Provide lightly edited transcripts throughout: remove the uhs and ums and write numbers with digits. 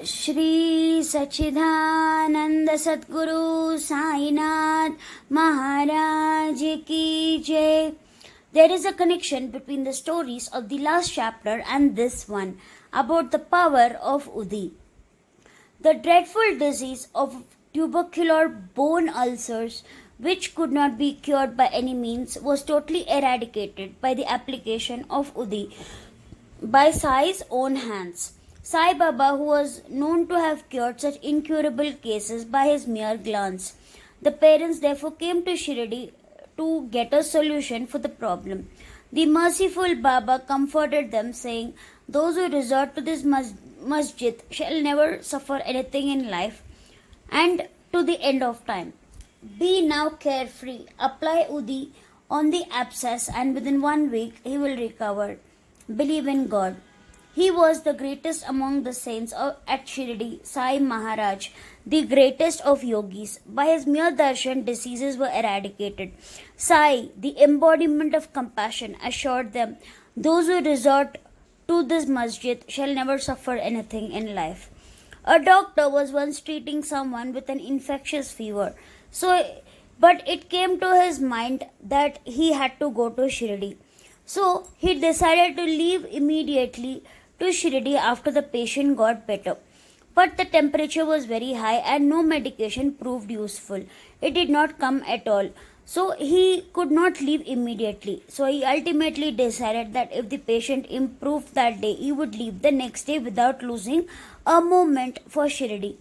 Shri Sachidananda Sadguru Sainath Maharaj Ki Jai. There is a connection between the stories of the last chapter and this one about the power of Udi. The dreadful disease of tubercular bone ulcers, which could not be cured by any means, was totally eradicated by the application of Udi by Sai's own hands. Sai Baba, who was known to have cured such incurable cases by his mere glance. The parents therefore came to Shirdi to get a solution for the problem. The merciful Baba comforted them, saying, "Those who resort to this masjid shall never suffer anything in life and to the end of time. Be now carefree, apply Udi on the abscess, and within 1 week he will recover. Believe in God." He was the greatest among the saints at Shirdi, Sai Maharaj, the greatest of yogis. By his mere darshan, diseases were eradicated. Sai, the embodiment of compassion, assured them, "Those who resort to this masjid shall never suffer anything in life." A doctor was once treating someone with an infectious fever. But it came to his mind that he had to go to Shirdi. So he decided to leave immediately to Shirdi after the patient got better. But the temperature was very high and no medication proved useful. It did not come at all. So he could not leave immediately. So he ultimately decided that if the patient improved that day, he would leave the next day without losing a moment for Shirdi.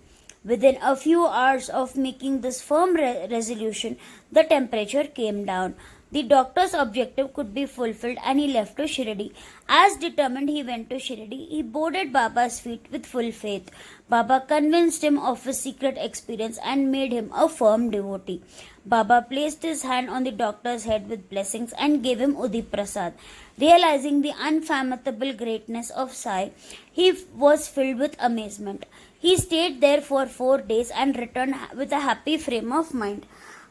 Within a few hours of making this firm resolution, the temperature came down. The doctor's objective could be fulfilled and he left to Shirdi. As determined, he went to Shirdi. He boarded Baba's feet with full faith. Baba convinced him of his secret experience and made him a firm devotee. Baba placed his hand on the doctor's head with blessings and gave him Udi Prasad. Realizing the unfathomable greatness of Sai, he was filled with amazement. He stayed there for 4 days and returned with a happy frame of mind.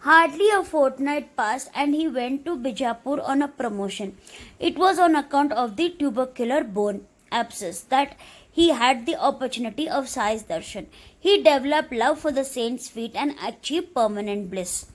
Hardly a fortnight passed and he went to Bijapur on a promotion. It was on account of the tubercular bone abscess that he had the opportunity of Sai's darshan. He developed love for the saint's feet and achieved permanent bliss.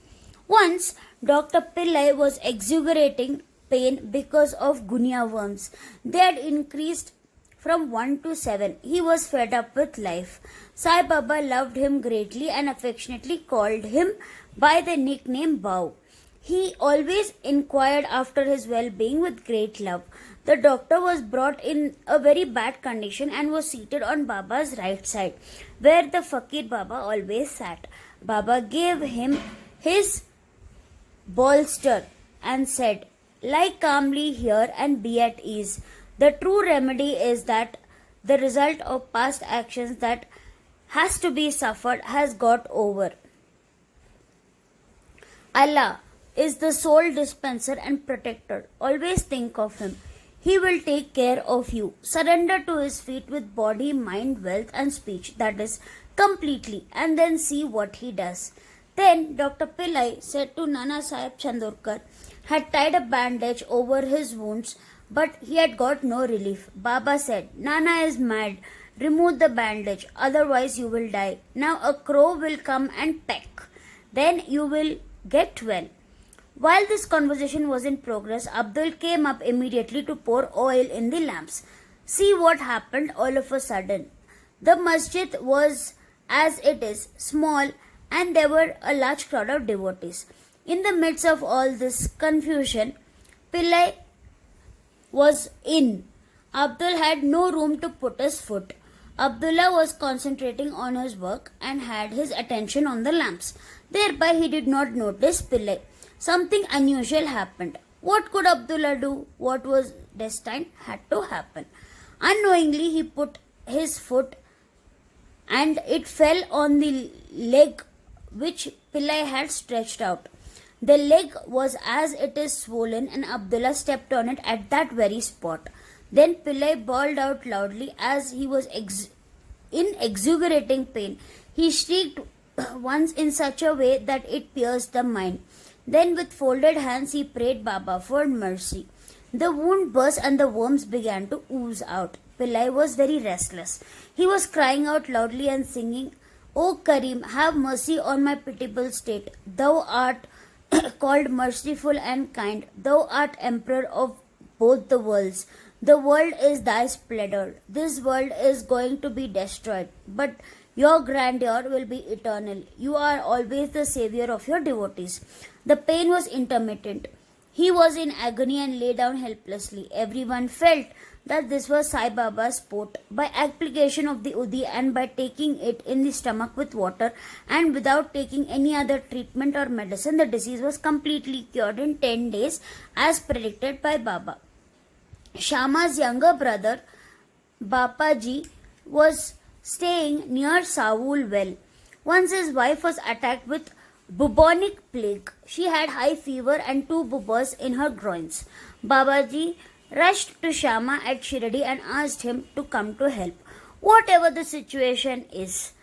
Once, Dr. Pillai was exaggerating pain because of gunia worms. They had increased from 1 to 7. He was fed up with life. Sai Baba loved him greatly and affectionately called him by the nickname Bau. He always inquired after his well-being with great love. The doctor was brought in a very bad condition and was seated on Baba's right side, where the Fakir Baba always sat. Baba gave him his bolster and said, "Lie calmly here and be at ease. The true remedy is that the result of past actions that has to be suffered has got over. Allah is the sole dispenser and protector. Always think of Him. He will take care of you. Surrender to His feet with body, mind, wealth and speech, that is, completely, and then see what He does." Then Dr. Pillai said to Nana Sahib Chandorkar, had tied a bandage over his wounds, but he had got no relief. Baba said, "Nana is mad. Remove the bandage, otherwise you will die. Now a crow will come and peck. Then you will get well." While this conversation was in progress, Abdul came up immediately to pour oil in the lamps. See what happened all of a sudden. The masjid was, as it is, small, and there were a large crowd of devotees. In the midst of all this confusion, Pillai was in. Abdul had no room to put his foot. Abdullah was concentrating on his work and had his attention on the lamps. Thereby he did not notice Pillai. Something unusual happened. What could Abdullah do? What was destined had to happen. Unknowingly he put his foot and it fell on the leg which Pillai had stretched out. The leg was as it is swollen and Abdullah stepped on it at that very spot. Then Pillai bawled out loudly as he was in exaggerating pain. He shrieked once in such a way that it pierced the mind. Then with folded hands he prayed Baba for mercy. The wound burst and the worms began to ooze out. Pillai was very restless. He was crying out loudly and singing, "O Karim, have mercy on my pitiable state. Thou art called merciful and kind. Thou art emperor of both the worlds. The world is thy splendor. This world is going to be destroyed, but your grandeur will be eternal. You are always the savior of your devotees." The pain was intermittent. He was in agony and lay down helplessly. Everyone felt that this was Sai Baba's sport. By application of the Udi and by taking it in the stomach with water and without taking any other treatment or medicine, the disease was completely cured in 10 days as predicted by Baba. Shama's younger brother, Bapaji, was staying near Saul well. Once his wife was attacked with bubonic plague. She had high fever and 2 bubbers in her groins. Babaji rushed to Shama at Shirdi and asked him to come to help. Whatever the situation is,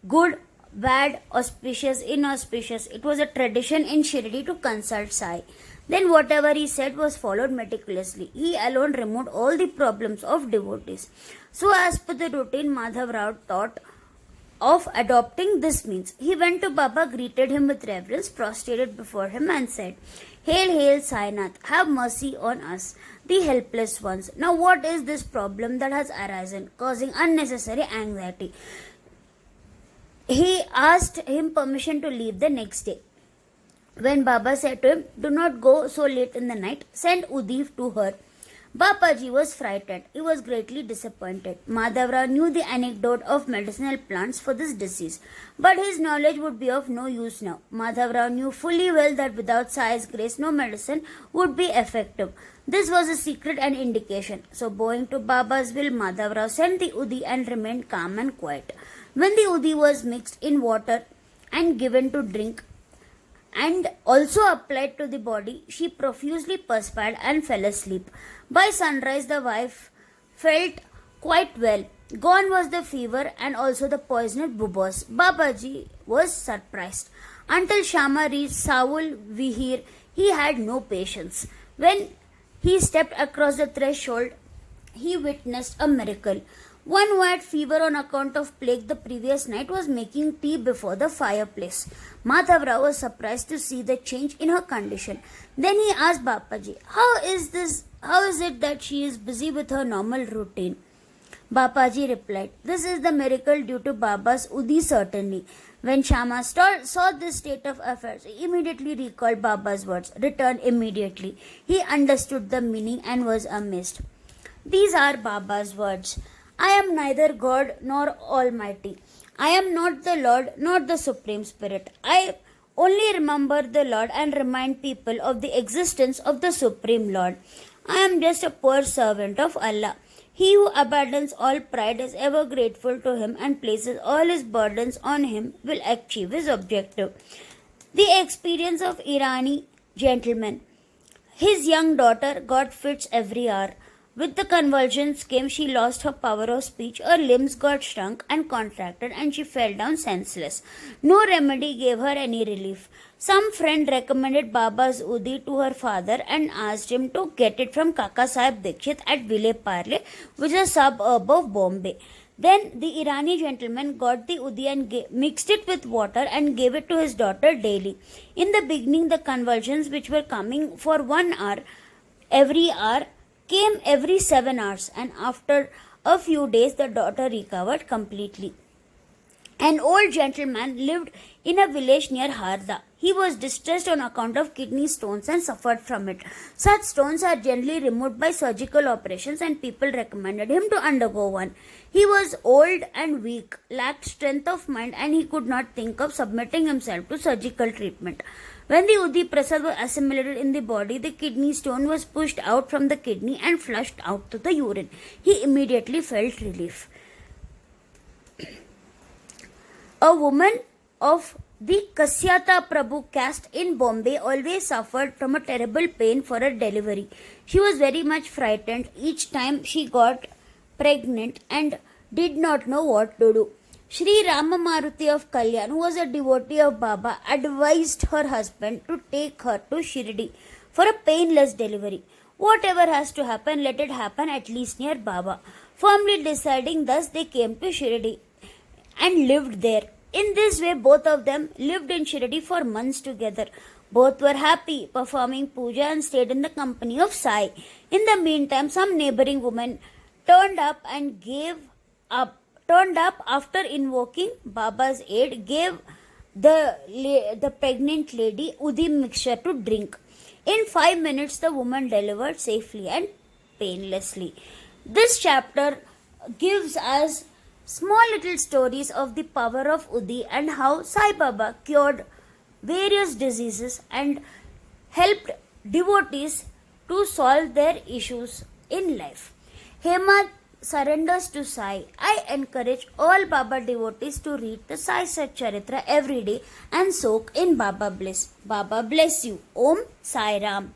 good, bad, auspicious, inauspicious, it was a tradition in Shirdi to consult Sai. Then whatever he said was followed meticulously. He alone removed all the problems of devotees. So as per the routine, Madhav Rao thought of adopting this means. He went to Baba, greeted him with reverence, prostrated before him and said, "Hail, hail, Sainath, have mercy on us, the helpless ones. Now what is this problem that has arisen, causing unnecessary anxiety?" He asked him permission to leave the next day. When Baba said to him, "Do not go so late in the night, send Udiv to her," Bapaji was frightened. He was greatly disappointed. Madhavrao knew the anecdote of medicinal plants for this disease, but his knowledge would be of no use now. Madhavrao knew fully well that without Sai's grace, no medicine would be effective. This was a secret and indication. So, bowing to Baba's will, Madhavrao sent the Udi and remained calm and quiet. When the Udi was mixed in water and given to drink, and also applied to the body, she profusely perspired and fell asleep. By sunrise, the wife felt quite well. Gone was the fever and also the poisonous bubbers. Babaji was surprised. Until Shama reached Saul Vihir, he had no patience. When he stepped across the threshold, he witnessed a miracle. One who had fever on account of plague the previous night was making tea before the fireplace. Madhavrao was surprised to see the change in her condition. Then he asked Bapaji, How is it that she is busy with her normal routine?" Bapaji replied, "This is the miracle due to Baba's Udi certainly." When Shama saw this state of affairs, he immediately recalled Baba's words, "Return immediately." He understood the meaning and was amazed. These are Baba's words. "I am neither God nor Almighty. I am not the Lord nor the Supreme Spirit. I only remember the Lord and remind people of the existence of the Supreme Lord. I am just a poor servant of Allah. He who abandons all pride, is ever grateful to Him, and places all his burdens on Him will achieve his objective." The experience of Irani gentleman. His young daughter got fits every hour. With the convulsions came, she lost her power of speech, her limbs got shrunk and contracted, and she fell down senseless. No remedy gave her any relief. Some friend recommended Baba's Udi to her father and asked him to get it from Kaka Sahib Dikshit at Vile Parle, which is a suburb of Bombay. Then the Irani gentleman got the Udi and mixed it with water and gave it to his daughter daily. In the beginning, the convulsions, which were coming for 1 hour every hour, came every 7 hours, and after a few days the daughter recovered completely. An old gentleman lived in a village near Harda. He was distressed on account of kidney stones and suffered from it. Such stones are generally removed by surgical operations, and people recommended him to undergo one. He was old and weak, lacked strength of mind, and he could not think of submitting himself to surgical treatment. When the Udi Prasad was assimilated in the body, the kidney stone was pushed out from the kidney and flushed out to the urine. He immediately felt relief. A woman of the Kasyata Prabhu caste in Bombay always suffered from a terrible pain for her delivery. She was very much frightened each time she got pregnant and did not know what to do. Sri Ramamaruti of Kalyan, who was a devotee of Baba, advised her husband to take her to Shirdi for a painless delivery. Whatever has to happen, let it happen at least near Baba. Firmly deciding thus, they came to Shirdi and lived there. In this way, both of them lived in Shirdi for months together. Both were happy, performing puja and stayed in the company of Sai. In the meantime, some neighboring woman turned up and turned up after invoking Baba's aid, gave the pregnant lady Udim mixture to drink. In 5 minutes, the woman delivered safely and painlessly. This chapter gives us small little stories of the power of Udi and how Sai Baba cured various diseases and helped devotees to solve their issues in life. Hema surrenders to Sai. I encourage all Baba devotees to read the Sai Sat Charitra every day and soak in Baba bliss. Baba bless you. Om Sai Ram.